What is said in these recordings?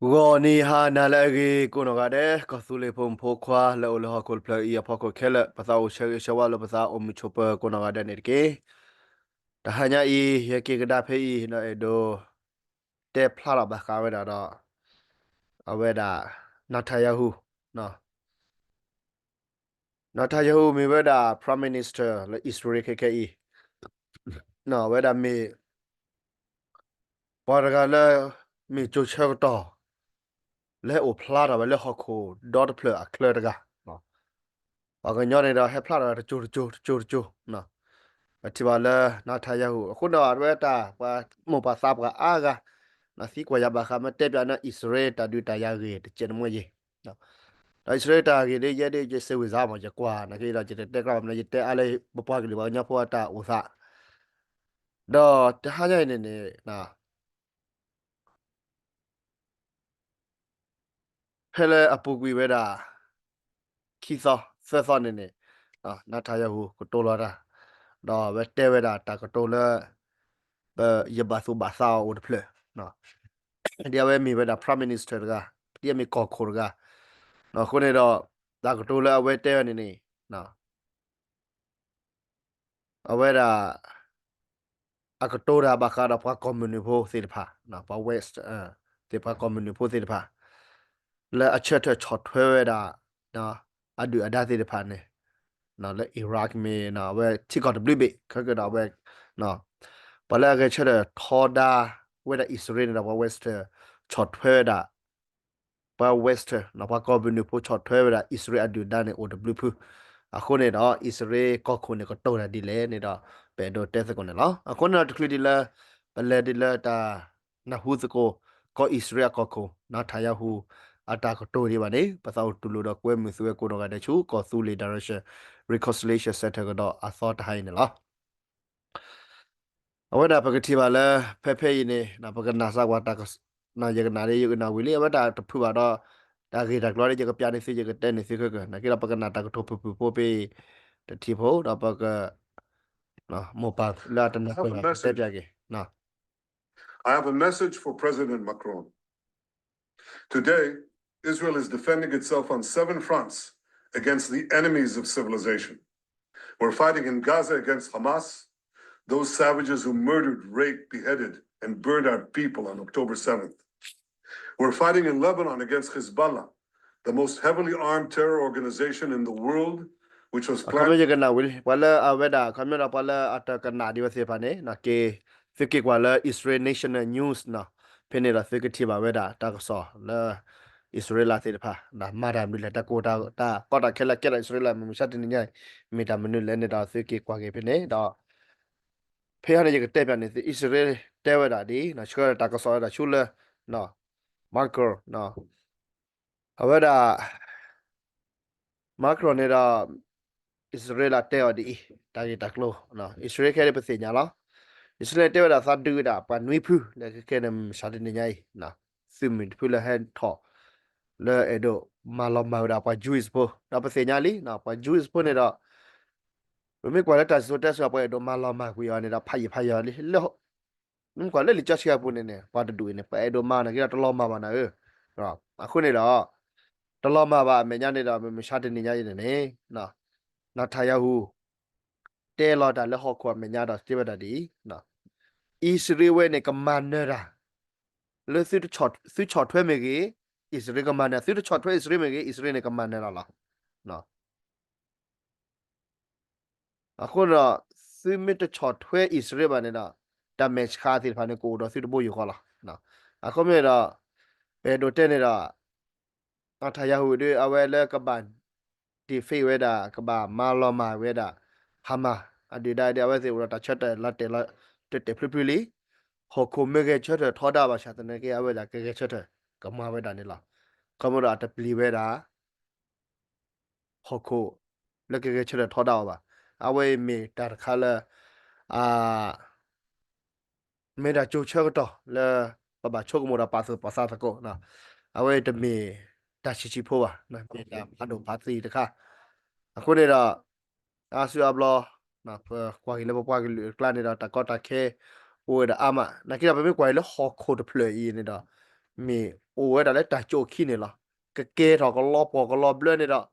Goni ha na lagi kuno gade kasule pom pokwa le ole ha kol play ya poko kele pasa o shawa lo pasa o mi chopa kuno gade nirke ta hanya I ya ke gada phe I na edo te phla ba ka weda da aweda na thayahu no na thayahu mi weda prime minister le Israel ke I no weda mi paraga le mi chu cha to le o phla da le ha ko dot play a clear ga no ba ga nyo ne da he phla da chu no ti ba le na tha ya hu khu no arwe ta pa mo pa sa pa a ga na si kwa ya ba kha ma te pya na Israel ta du ta ya ge de chen mo ye no da Israel ta ge de ye de je se wi za ma je kwa na ke da je te ka ma je te a le bo pa ge le ba nya po ta u sa do ta ha ya ne na hele apu gwi we da ki so se ne na tha ya hu ko to la da do we te we da ta ko to le ye ba su ba sa o de ple no dia we mi we da prime minister ga dia mi ko khur ga no ko ne do da ko to le we te ne no a we da a ko to da ba ka da pa commune pho se de pha no pa west te pa commune pho se de pha le a chet chot thwe we da no a du a da se de pha ne no le Iraq me no we chi ko de bli ka ga da we no pa le ga chet tho da we da Israel da pa west chot thwe da pa west no pa commune pho chot thwe da Israel du da ne o de bli phu အခုနေတော့ဣစရေကောက်ခုနေကတော်ရဒီလေနေတော့ဘယ်တော့တက်စကုန်နော်အခုနေတော့တခလဒီလာဘလဲဒီလာတာနဟုစကိုကောဣစရေကောက်ခုနော်ထာယဟုအတာကတော်ရပါနေပစောတူလို့တော့ကွဲမှုဆွဲကိုတော့ကတဲ့ချူကောဆူလီဒါရရှ် reconciliation center ကတော့အသောတဟိုင်းနော်အဝဒပကတိပါလဲဖဲဖဲရင်းနေနပကနာစကွာတာကနာယကနာရေယကနာဝီလေအဝဒတဖူပါတော့ဒါကေဒါကလောရကြကပြနေစီကြကတဲ့နေစီခကနကေလပကနာတာကထဖဖပိုပေတတိဖို့တော့ပကနော်မောပါလာတနခွလာတက်ပြကေနော် I have a message for President Macron. Today, Israel is defending itself on 7 fronts against the enemies of civilization. We're fighting in Gaza against Hamas, those savages who murdered, raped, beheaded, and burned our people on October 7th. We're fighting in Lebanon against Hezbollah, the most heavily armed terror organization in the world, which was ခမ planned. ရကနာဝီဝလာအဝဒခမရပလာအတကနာဒီဝစေဖာနေနကေဖကေကွာလာ Israel National News နော်ဖိနေလာဖကတိပါဝဒတာကဆောလာ Israel လာစေဖာနာမာဒမ်လတကိုတာတာကောတာခဲလာကဲ Israel လာမရှတ်တင်ညိုင်မီတာမနုလဲနေတာဖကေကွာကေဖိနေတော့ဖေရရကတဲ့ပြနေ Israel တဲဝဒဒီနော်ချောတာကဆောတာချူလာနော် marker နော်အဝဒ Macron နေတာ Israel တဲ့ဒီတာဂီတကလို့နော် Israel ခဲတဲ့ပစေညာလား Israel တဲ့တာသတ်တူတာပနွေဖူးလေကဲနမ်ရှာတင်နေညိုင်နော်စီမင်ဖူးလဟန်ထော်လေအဲ့တော့မာလမာဒါပါ Jewish ပိုဒါပစေညာလီနော်ပါ Jewish ပိုနေတော့ဘယ်မြကွာလက်တာဆိုတက်ဆိုပွဲတော့မာလမာကွေရနေတာဖိုင်ရလီလောမြကွာလက်လီချချရပိုနေနေပါတူနေပဲအဲ့တော့မာနေကြတလောမာမာနာဟုတ်အခုနေတော့တလောမာပါမညာနေတော့မရှာတင်နေညိုင်နေနော်နာထာယဟုတဲလော်တာလက်ဟော့ခွာမညာတော့တိဘတာဒီနော်อิสราเอลเนี่ยก็มันเนอะแล้วซื้อช็อตถ้วยเมกี้อิสราเอลก็มันเนี่ยซื้อช็อตถ้วยอิสราเอลเมกี้อิสราเอลเนี่ยก็มันเนอะล่ะเนาะအခုတော့ซื้อมิตรช็อตถ้วยอิสราเอลเนี่ยนะดาเมจค่าที่ผ่านเนี่ยกูတော့ซื้อตัวอยู่ขอล่ะเนาะအခုမြေတော့ဘယ်တော့တဲ့နေတော့အထာယဟုတွေအဝဲလဲကပန်ဒီဖေးဝဲတာကဘာမာလောမာဝဲတာဟာမာအဒီဒါတဲ့ဝဲစီတော့တချက်တဲ့လက်တဲ့လက်တဲ့ဖလဖလီဟိုခုမေကချက်တဲ့ထောတာပါရှာတဲ့ကေအဝဲတာကေချက်တဲ့ကမာဝဲတာနေလားကမရအတပလီဝဲတာဟိုခုလကေချက်တဲ့ထောတာပါအဝဲမေတာခါလာအာမေတာချိုချက်တော့လဲပပချိုကမရပါစပါစာတကောနော်အဝဲတမေတာချီချီဖိုးပါနော်မေတာအဒိုပါစီတခါအခုနေတော့อาซูอับลอนะกว่ากิเลบ่กว่ากิเลกล้านี่ดอกตะกอตะแค่โอ้ยดะอะมะนะคิดว่าเป็นกว่ากิเลฮอกโคดเพลย์นี่ดอก มีโอ้ยแต่ละตาโจขี้เนี่ยเหรอก็เกทอก็รอปอก็รอเบลอเนี่ยดอก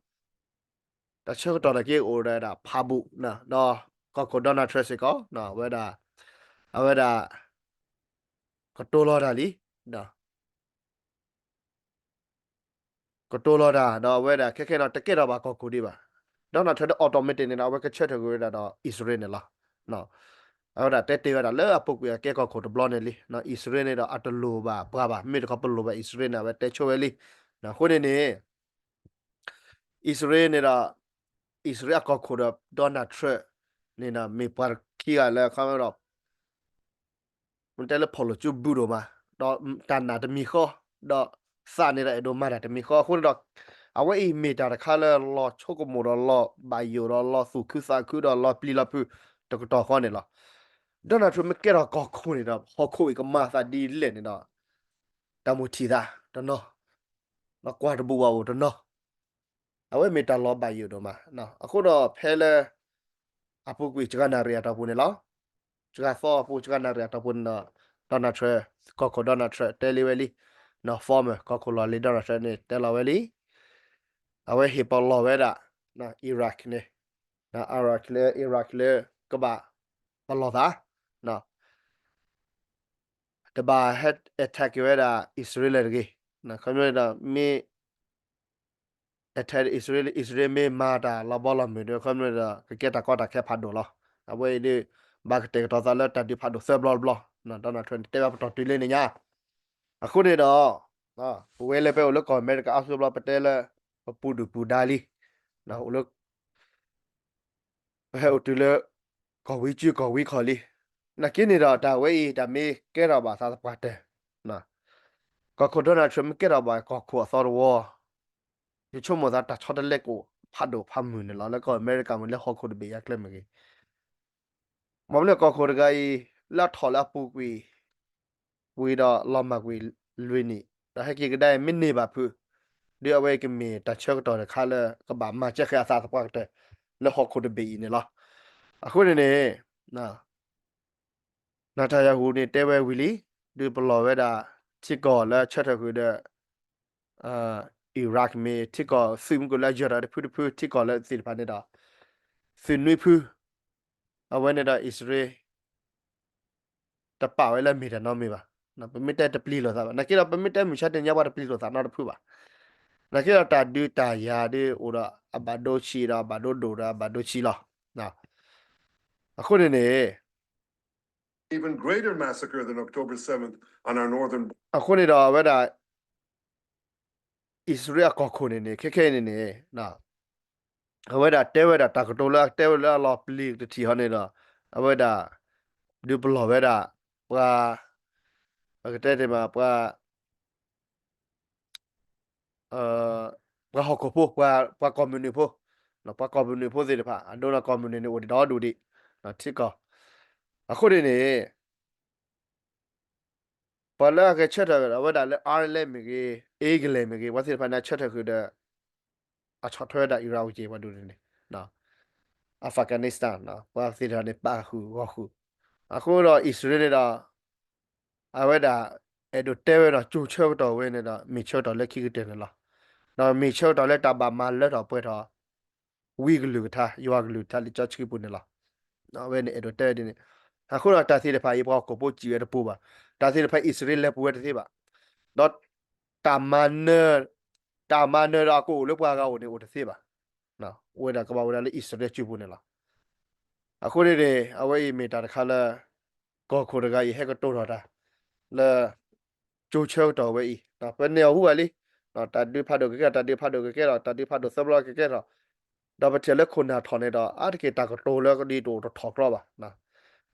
แต่เชื่อตอนตะกี้โอ้ได้ดาพาบุนะดอก็กดดอนาเทรสก็นะเวดาเอาเวดาก็ตัวรอดาลีนะก็ตัวรอดาดอเวดาแค่ๆนะตะกี้เราบาก็กูดีบ่าดอนาเทรดออโตเมติกเนี่ยเอาไว้ก็เชื่อถือกูได้ดออิสราเอลเนี่ยล่ะนะเอาดาเตเวดาเลอปุกเวแกก็โคตรบลอนเนี่ยลินะอิสราเอลเนี่ยดออัตโลบาปะบาไม่ได้ก็ปโลบาอิสราเอลนะเวเตโชเวลีนะคนนี้ อิสราเอลเนี่ยละอิสราเอลก็คุดดอนนัททรัมป์เนี่ยนะมีปาร์คีอะไรเขาไม่รู้มันแต่ละพอลจูบูโรมาดอการนาจะมีข้อดอซาเนี่ยละดอมาแต่มีข้อคุณดอกเอาไว้อีเมตาละค่าละลอชกโมดอลอบายโยดอลอสุคุซาคุดอลอปลีลาพูตะกตอข้อเนี่ยละดอนนัททรัมป์ไม่เกี่ยวกับคุณเนี่ยละพอคุยกับมาซาดีเล่นเนี่ยละตามุทีดาตอนเนาะแล้วกว่าจะบัวตอนเนาะเอาไว้เมตาลอบายโยดอมาเนาะအခုတော့ဖဲလဲ apu kui chika na ria ta pune la chika fo apu chika na ria ta pun na dona tre ko dona tre tele weli na form ko la le dona tre ne tela weli awe hi pa lo we da na iraq ne na iraq le ka ba pa lo da na ta ba head attack we da israel le ge na khamyo da me attack israel me ma da la ba la me de khamyo da ke ta ko ta ke pha do lo awe de ba ke te to za le ta di pha do se blo blo na dona tre te ba to ti le ne nya အခုနေတော့နော်ဝဲလဲပဲလို့ကော်မဲကအဆုဘလပတဲလဲပူဒူပူဒါလီနော်လို့ဟဲ့တူလဲကော်ဝီချီကော်ဝီခေါ်လီနကိနေတော့ဒါဝဲဒါမေကဲတော့ပါသာပတ်တယ်နော်ကော်ခိုဒနာထရမကဲတော့ပါကော်ခိုအစောရဝဒီချုံမသာတချော့တဲ့လက်ကိုဖတ်တော့ဖတ်မှုနေလားแล้วก็อเมริกามันလဲဟော်ခိုဒဘေရက်လဲမကြီးမမလဲကော်ခိုဒဂိုင်လာထော်လာပူကွီဝီတော့လော်မကွီလွီနီဒါဟဲ့ကြီးကတဲ့မင်းနေပါဖူး dia away ke me ta chok to kha le ka ba ma che kha sa pa te le ho khu de bi ne la a khu ne na ta ya hu ne te we wi li du blo we da chi ko la chat ta khu de iraq me chi ko sim ko la jara de phu chi ko la si pa ne da sin nui phu a we ne da israel ta pa we la me da no me ba na pe me te te pli lo sa ba na ki la pe me te mu chat de nya ba de pli lo sa na de phu ba na ki la ta du ta ya de ora abado chi da abado do da abado chi la na a khu ne Even greater massacre than October 7th on our northern အခုနေတော့ဝက်တာဣသရေလကခုနေနေခက်ခဲနေနေနော်ဝက်တာတဲဝက်တာတကတိုလာတဲဝက်လာလောပလီတတီဟနေတော့ဝက်တာဒီဘလောဝက်တာပွာအကတဲ့တယ်မှာပွာเอ่อပွာဟောကပိုပွာကွန်မြူနီပိုနော်ပွာကွန်မြူနီပိုစီတဖာအဒိုနာကွန်မြူနီနေဝဒီတော့ဒူဒီနော်တိကောအခုနေနေပလာကချက်တာဝက်တာလဲအားလဲမကြီးအေးကလေးမကြီးဝတ်စီဖာနာချက်တာခုတဲ့အချော်ထွဲတာအီရာဝကြီးဝဒူနေနော် အာဖဂန်နစ္စတန်နော်ဘာစီရာနေပါခုဝခုအခုတော့ဣသရေလတော့အဝဲတာအဲ့တို့တဲဝဲတော့ကျူချောတော့ဝဲနေတော့မိချောတော့လက်ခိကတဲ့နော်တော့မိချောတော့လက်တဘာမလက်တော့ပွဲတော့ဝီဂလူထားယွာဂလူထားလိချချိပုန်နော်နော်ဝဲနေအဲ့တို့တဲဒီနေအခုတော့တာစီရဖိုင်ဘောကိုပိုကြည့်ရတဲ့ပူပါတာစီရဖိုင်ဣသရေလပွဲတဲ့ပါတော့တာမန်တာမန်တော့ကိုလောက်ပါကောနေဦးတဲ့ပါနော်ဝဲတာကဘာဝဲလေဣသရေလချိပုန်နော်အခုနေတယ်အဝဲမီတာတခါလဲကောခိုရကဤဟဲကတိုတော်တာလဲကျိုချောတော်ဝဲဤနော်ပနေဟုပါလီနော်တတိဖတ်တော့ကဲတတိဖတ်တော့ကဲတော့တတိဖတ်တော့ဆဘလကဲတော့တော့ပချေလက်ခုနာထော်နေတော့အတကေတာကတိုလဲကဒီတိုထော်တော့ပါနော်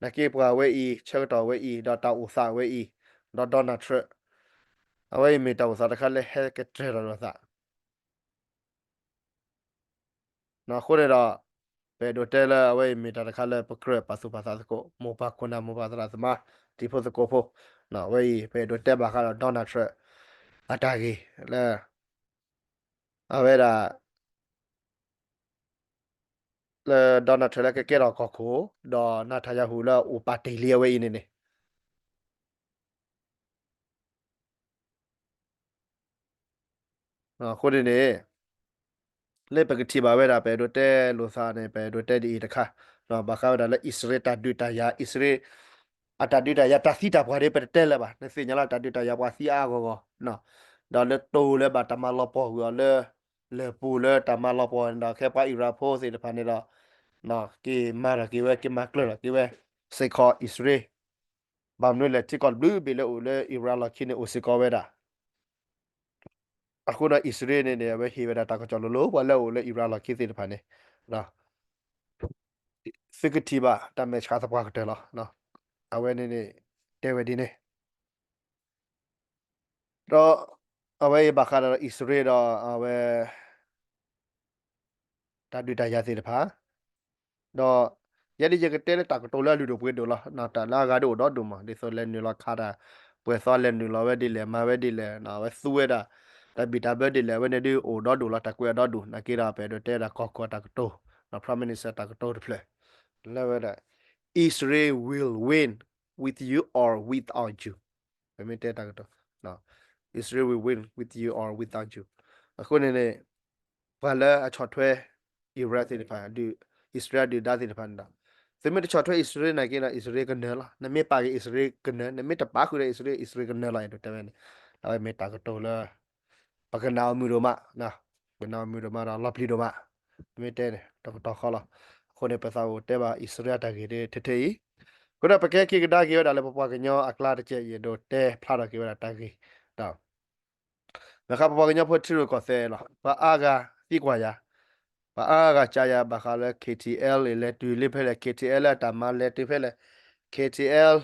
နကေပွားဝဲဤချောတော်ဝဲဤတော့တာဥစာဝဲဤတော့ဒေါ်နယ်ထရအဝဲမီတာဥစာတခါလဲဟဲကထရတော့စာနော်ခုနေတော့ပေဒိုတဲလာအဝဲမီတာတခါလဲပကရပါစုပါသာကိုမောပါခုနာမောပါသလားသမာဒီဖို့စကိုဖို့နော်ဝဲပေဒိုတဲပါကတော့ဒေါ်နယ်ထရအတာကြီးလဲအဝဲတာလဲဒေါ်နယ်ထရကကဲတော့ကောခိုဒေါ်နာထာယာဟူလာဥပါတေလီဝဲနေနေ คนนี้เล่นปกติบ่าวเวลาไปดูแต่ลูซาเนี่ยไปดูแต่ดีตะค่ะบางครั้งเวลาอิสราเอลตัดดูตายาอิสราเอลตัดดูตายาตัดสิตาพอได้ไปเตะเลยบ่เนี่ยสิ่งนี้เราตัดดูตายาว่าสิอาก็เนาะดอลเลตูเลยบ่ตามาลอปอหัวเลยปูเลยตามาลอปอเนาะแค่ไปอิราโพสิเดพันนี่ละเนาะกี่มาละกี่เวกี่มาเกลือกี่เวเซคออิสราเอลบางนู่นเลยที่ก่อนบลูบิเลยอุเลยอิราละคินอุสิกอเวดา အခုတော့ Israel နဲ့ပဲဟေဝဒတာကကြော်လို့ဝါလဲလေ Iran လာကိစီတဖာနေနော်စကတိပါတမဲချာသပွားကတဲ့လားနော်အဝဲနေနေတဲဝဲဒီနေတော့အဝဲဘာခါတော့ Israel တော့အဝဲတာဒူတာရစီတဖာတော့ယဒီကြကတဲတာကတော်လာလူတို့ပွေးတော့လားနော်တာလာကတော့တော့ဒုမဒီဆိုလဲနေလာခါတာပွေစောလဲနေလာဝဲဒီလဲမဝဲဒီလဲနော်ဝဲစူဝဲတာတဘီတာဘဲဒီလဲဝဲနေဒီအိုတော့ဒူလာတကွဲတော့ဒူနကိရာပဲတော့တဲတာကောကောတာကတော့နော် Prime Minister တာကတော့တဖလဲလဲဝဲတာ Israel will win with you or without you ဘယ်မတဲတာကတော့နော် Israel will win with you or without you အခုနေနေဘာလဲအချော်ထွဲ Iraq တဲ့ဖာဒီ Israel ဒီဒါတဲ့ဖာတာစမတချော်ထွဲ Israel နိုင်ကလာ Israel ကနေလာနမေပါက Israel ကနေနမေတပါခုတဲ့ Israel ကနေလာတော့တယ်ဒါပေမဲ့တာကတော့လာပကနာမူရမနာပကနာမူရမလာလပလီဒမမေတဲတယ်တော့ခေါ်လာခုနေပစာကိုတဲပါ Israel တကေတဲ့ထထေခုနပကဲကိကဒါကေဒါလည်းပပကညောအကလာတကျရတော့တဲဖလာတော့ကေဒါတကေတော့ maka papa kanya pho thiro ko se lo ba aga ti kwa ya ba aga cha ya ba kha le KTL le tu le phe le KTL la ta ma le tu phe le KTL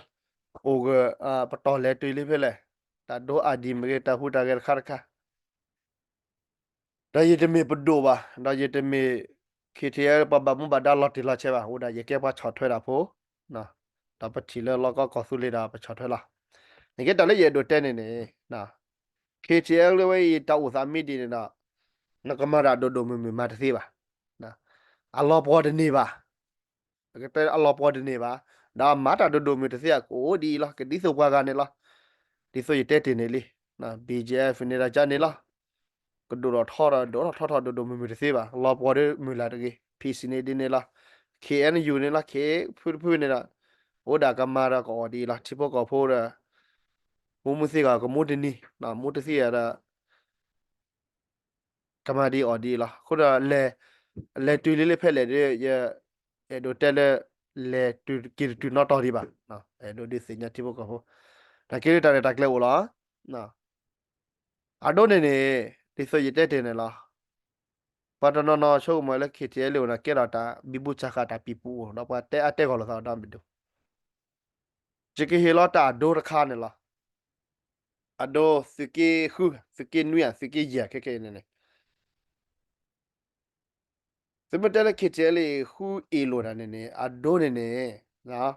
oga pa to le tu le phe le ta do a di me ta hu ta ge khar kha da ye te me pdo ba da ye te me KTL pa ba mu ba da lot ti la che ba hu da ye ke pa chho thwe da pho na ta pa thi le lo ko su le da pa chho thwe la ni ke ta le ye do te ne ne na KTL le we ta u sa mi di ne na နကမရာဒိုဒိုမီမာတသေးပါနော်အလောပေါ်တနေပါကဲအလောပေါ်တနေပါဒါမာတာဒိုဒိုမီတသေးကိုဒီလားကဒီဆိုပွားကနေလားဒီဆိုရတဲ့တင်နေလေနော် BJF နေတာကြနေလားကဒိုတော့ထော်တော့ထော်ဒိုဒိုမီတသေးပါအလောပေါ်မီလာတကေ PC နေဒီနေလား KNU နေလား K ဖွနေလားဟိုဒါကမာရာကောဒီလားချိဖို့ကောဖိုးရမူမစီကကမိုတနီနော်မိုတစီရတာ ကမာဒီအော်ဒီလာခုနလဲတူလေးလေးဖက်လေရဒိုတယ်လဲတူကီတူနော်တော်ဒီပါနော်ဒိုဒီစညာတိဘကဟိုဒါကီတာတက်လဲဝလားနော်အဒိုနေနေဒီဆိုရတဲ့တင်နေလားပါတနော်နော်ရှုံးမလဲခေတဲလို့နာကဲရတာဘီဘူချခတာပီပူတော့ပါတဲ့အတက်ကောလို့သာတမ်းဘီဒိုဂျကီဟီလောတာဒိုရခါနေလားအဒိုစကီခုစကီနွေစကီရခဲနေနေစမတဲလခေတဲလေဟူအီလိုတာနေနေအဒိုနေနေနော်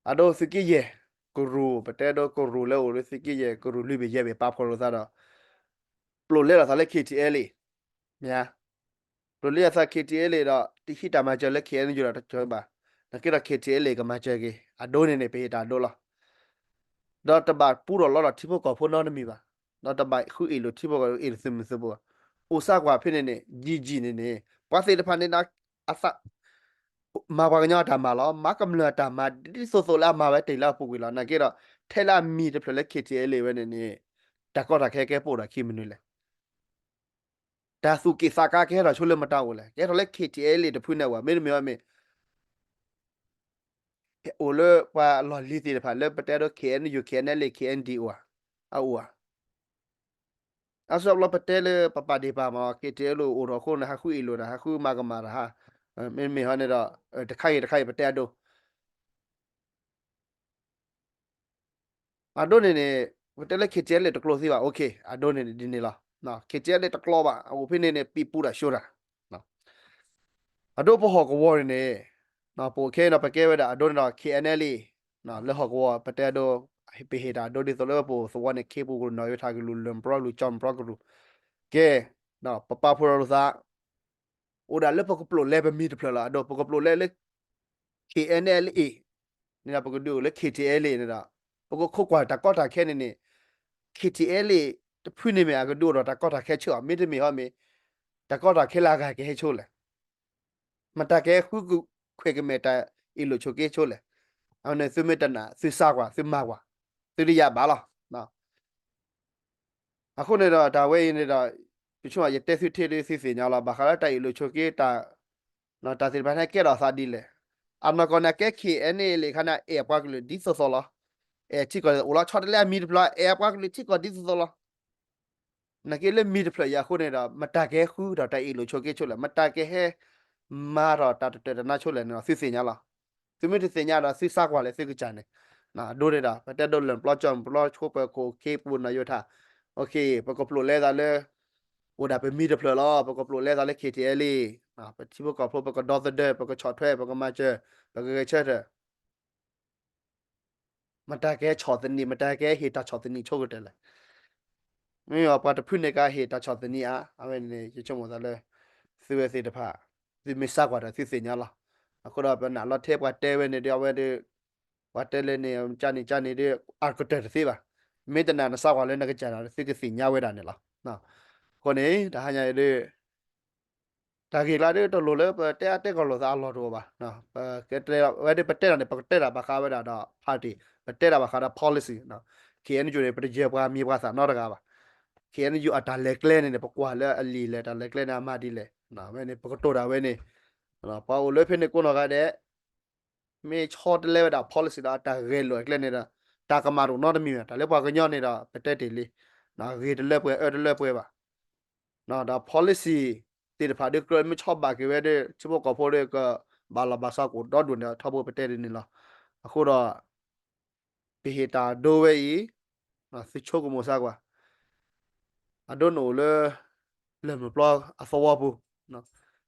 အဒိုစကီယေကိုရူပတဲဒိုကိုရူလဲဝစကီယေကိုရူလိဘယေဘပခေါ်လို့သာတော့ပလိုလဲလာသာလဲ KTL မြာပလိုလဲသာ KTL တော့တိခိတမကျလဲ KN ကြတာချောပါနကိရ KTL ကမချေကေအဒိုနေနေပေတာဒိုလားတော့တပတ်ပူတော့လော်တိဖို့ကဖိုးနော်နမီပါတော့တပတ်ခုအီလိုတိဖို့ကအီစမစဘောအိုဆာကွာဖြစ်နေနေကြီးနေနေပါစေတဖန်နေနာအစမာဘာကညာတာမာလောမာကမလတာမာဒီဆိုလာမာပဲတေလာပူကွေလာနာကေတော့ထဲလာမီတဖလက် KTL ပဲနေနေတကောတာခဲပို့တာခိမနွေလေဒါစုကေစာကာခဲတော့ချိုးလမတောက်လေကဲတော့လေ KTL တဖွနေဝမင်းမေမေအိုလေပါလော်လီတီတဖလက်ပတဲတော့ KN UKN လေ KND ဝအော်အဆောလပတဲလေပပဒီပါမ KTL အိုတော့ခုနဟာခုအီလိုဟာခုမာကမာဟာမင်းမေဟနေတော့တခိုင်ပတဲတော့အဒိုနေနေဝတဲလေခေကျဲလေတကလို့စီပါโอเคအဒိုနေဒီနေလားနော်ခေကျဲလေတကလို့ပါဟိုဖိနေနေပီပူတာရှိုးတာနော်အဒိုပဟောကဝရနေနော်ပိုခဲနော်ပကဲဝဲတာအဒိုနော် KNL နော်လေဟောကဝပတဲဒိုဟိပေဟေတာဒိုဒီဆိုလေပိုစဝနေခေပူကိုနော်ရထားကလူလမ်ပရလူချမ်ပရကလူကဲနော်ပပဖိုရစာအိုဒါလေပကပလိုလေဘမီတဖလာအဒိုပကပလိုလေလေ KNL နေတာပကဒိုလေ KTL နေတာပကခုကွာတကောတာခဲနေနေ KTL พูดนี่มีก็ดูเราแต่ก็ถ้าแค่เชื่อไม่ได้มีฮะมีแต่ก็ถ้าแค่ลากาแค่ให้ช่วยเลยมันแต่แค่คุยคุยกันไม่แต่อีหลุดโชกี้ช่วยเลยเอาเนี่ยซื้อไม่ตันนะซื้อซากว่าซื้อมากกว่าซื้อได้ยาบ้าหรอเนาะအခုနေတော့ဒါဝဲနေတော့ပြချွာရတဲ့စစ်တဲ့စစ်စညာလာဘာခလာတိုင်လို့ချိုကေတာနော်တာစီဘာနဲ့ကဲတော့စာဒီလေအမကောနာကဲခီအနေလေခနာအေပွားကလေးဒီဆိုဆိုလာချိကောအိုလာချော်တယ်မီဒပလာအေပွားကလေးချိကောဒီဆိုဆိုလာနကေလေမီဒပလာရခုနေတော့မတကဲခူတော့တိုင်လို့ချိုကေချိုလေမတကဲဟဲမာတော့တာတဲ့နာချိုလေနော်စစ်စညာလာသူမစ်စညာတော့စစ်စားကွာလေစစ်ကချန်နေနော်ဒိုရတာပတက်ဒိုလန်ပလော့ချွန်ပလော့ချိုပကိုကေပူနာယိုတာโอเคปกปลุเลซาเลโอดาเป็นมีดเพลอปกปลุเลซาเล KTL ปะที่ปกปลุปกดอสเดอร์ปกช็อตแท้ปกมาเจอปกเชเตมันตาแกช็อตนี่มันตาแกเฮตาช็อตนี่โชกเตเลยไม่ว่าปะตะพุ่นในกาเฮตาช็อตนี่อะเวนนี่จะชมว่าเลยซื้อเวสิตะพะสิมิซากว่าสิสิญญาละအခုတော့ဘယ်နာလော့เทปကတဲဝဲနေတယောက်ဝဲဒီဝတ်တဲလေနေကြာနေဒီအာကတက်သေးပါမေတ္တနာနဆောက်ပါလဲနကကြာတာစိကစီညဝဲတာနေလားနော်ကိုနေဒါဟာညာဒီဒါကေလာတဲ့တော်လို့လဲတဲ့ကောလို့သားလော်တော့ပါနော်ကဲတဲ့ဝဲဒီပတက်တာနေပတက်တာဘာခါဝဲတာတော့ party ပတက်တာဘာခါတာ policy နော် KNU တွေပတကြေပွားမြေပွားစာနော်တကားပါ KNU အတာလက်ကလဲနေပကွာလဲအလီလဲတာလက်ကလဲနာမဒီလဲနော်ဝဲနေပကတော်တာဝဲနေနော်ပါဦးလဲဖိနေကိုနော်ကတဲ့မေချော့တလဲတာ policy တာတာရဲလောက်ကလဲနေတာတာကမာတော့နော်တမီတာလဲပွားကညော့နေတာပတက်တယ်လေနော်ရေတလဲပွဲတလဲပွဲပါနော်ဒါ policy တေတဖာဒီကရမချော့ပါကေဝဲတဲ့ချဘောကဖိုးတဲ့ကဘာလာဘာစာကိုတော့ဒွန်းထဖို့ပတက်နေလားအခုတော့ဘေဟတာဒိုဝဲဤနော်စစ်ချိုးကမိုစားကွာ I don't know le me plo a fo wa bu no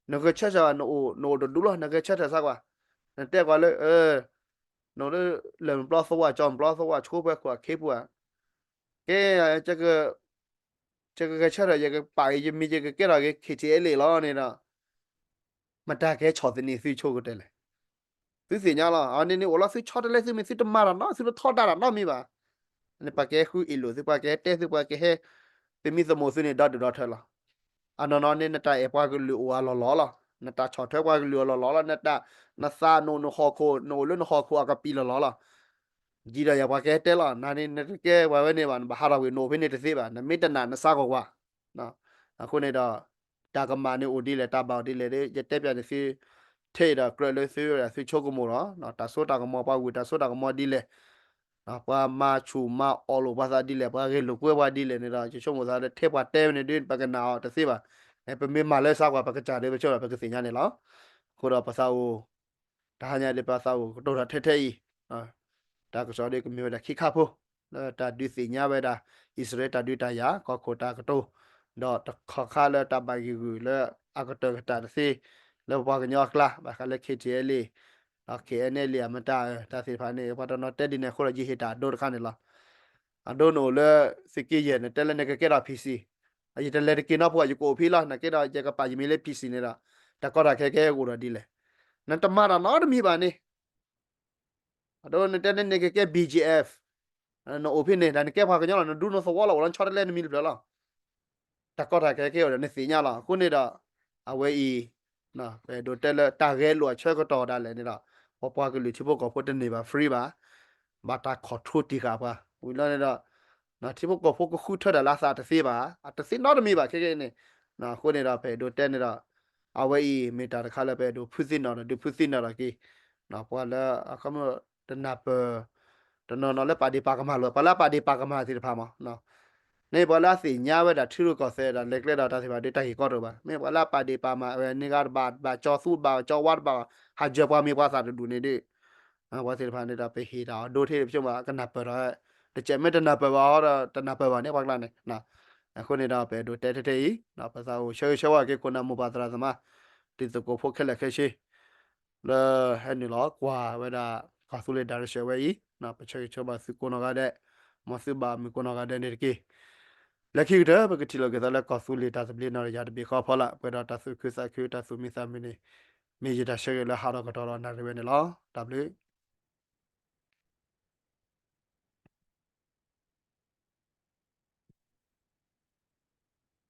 no ke cha cha no do du lo no ke cha ta sa kwa na te kwa le no le me plo fo wa chom plo fo wa chu ba kwa ke bu ke 这个cha ra ye ke pa ye mi je ke ra ke ke che le lo ne na ma ta ke cho de ni si chu ko de le si si nya la a ni ni o la si cho de le si mi si to ma ra no si to tho da ra no mi ba ne pa ke khu ilu si pa ke te si pa ke he เป็นมีสมุสินี่ดอดดอเธอละอันนอนนี่นตาเอปว่าก็ลือว่าลอละนตาชอเทว่าก็ลือลอละนตานาซาโนโนฮอโคโนลุนฮอโคอากาปีลอละจีดายาว่าแกเตละนานี่นแกว่าเวนี่บันบาฮาราเวโนเพิ่นนี่ตสิบานะมิตนานะซาก็ว่านะအခုနေတော့တာကမာနေအိုဒီလေတာဘောက်ဒီလေရတက်ပြန်နေစီထေတာကရလေစီရစီချိုကမိုတော့နော်တာဆိုတာကမောပါဝတာဆိုတာကမောဒီလေပါမာချူမာအော်လိုဘာသာဒီလေပါကေလိုကွဲပါဒီလေနေတာချချုံမသားတဲ့ထဲပါတဲနေတွင်ပကနာတသိပါပမေမာလဲဆောက်ကပကကြတယ်ပဲချောတာပကစင်ညာနေလောခိုတော့ပစာဦးဒါညာလေပစာဦးတော်တာထဲထဲဤဒါကစောဒီကမျိုးတာခိခဖို့တာဒီစင်ညာပဲတာဣစရဲတာဒီတာယာကောခိုတာကတိုတော့တခခလဲတာဘဂီဂူလဲအကတကတာစီလဲဘာကညောကလာဘာခလဲခေချေလီโอเคเนี่ยเรียมันตาสิพานี่พอตอนเตดิเนี่ยคนละยี่เหตาโดดคันนี่ล่ะอะโดนโอเลสิกิเยเนี่ยเตเลเนี่ยก็เกดาพีซีอะยิเตเลกินอพออยู่โกพี่ล่ะนะเกดาเจก็ปายิมีเลพีซีเนี่ยล่ะตะก็ดาแค่ๆกูรอดีเลยนั่นตะมารานาดมีบานี่อะโดนเตเนี่ยก็แค่ BGF อะโนโอพี่เนี่ยดันแค่พากันยอละดูโนสวอลละวันชอตเลนมีเลยล่ะตะก็ดาแค่ๆเนี่ยสิญาล่ะคุณนี่ดาอะเวอีนะไปโดเตเลตาเกลัวช่วยก็ต่อได้เลยนี่ล่ะพอปาก็เลยที่พวกก็พูดนี่บาฟรีบาบาตาขอโทษดีครับว่าวิลาเนี่ยนะที่พวกก็พวกก็คู่เท่าแต่ละสาตสิบาตสินอดมีบาแค่นี่นะคนนี่เราไปโดเตนี่เราเอาไว้มีตาคาเลไปดูพุซินอดูพุซินอกี่นะพอแล้วคำว่าตนาเปตนนอแล้วปาดีปากมาเลยปาละปาดีปากมาสิพามาเนาะนี่พอละสิญาเวดาทิรุก็เสดาเล็กเลดาตาสิบาดีตาฮิก็รบ่ไม่พอละปาดีปามานี่กาบาจอสูบาจอวัดบาหาเจปามีภาษาดูนี่ดิว่าสิพานี่ดาไปเฮดาโดเทพิชมากันนับเปรอแต่เจไม่ตนับเปว่าตนับเปว่าเนี่ยพากลานี่นะคนนี่ดาไปดูเตเตอีนะภาษาโอเชเชว่าเกคนนำมุบาตราสมาติสโกพกแค่ละแค่ชีแล้วให้นี่ล้อกว่าเวลากาสุเลดาเชเวอีนะไปเชเชบาสิโกนกาเดมาสิบามีโกนกาเดนี่กีလက်ခိတဲ့ပကတိလောကတဲ့ကောဆူလီတာစပလီနော်ရတဲ့ဘေခေါဖလာပဒတာဆုခစခွတာဆုမီစာမီနီမေဂျီတာရှေရလာဟာတော့ကတော့နာရဝဲနေလား W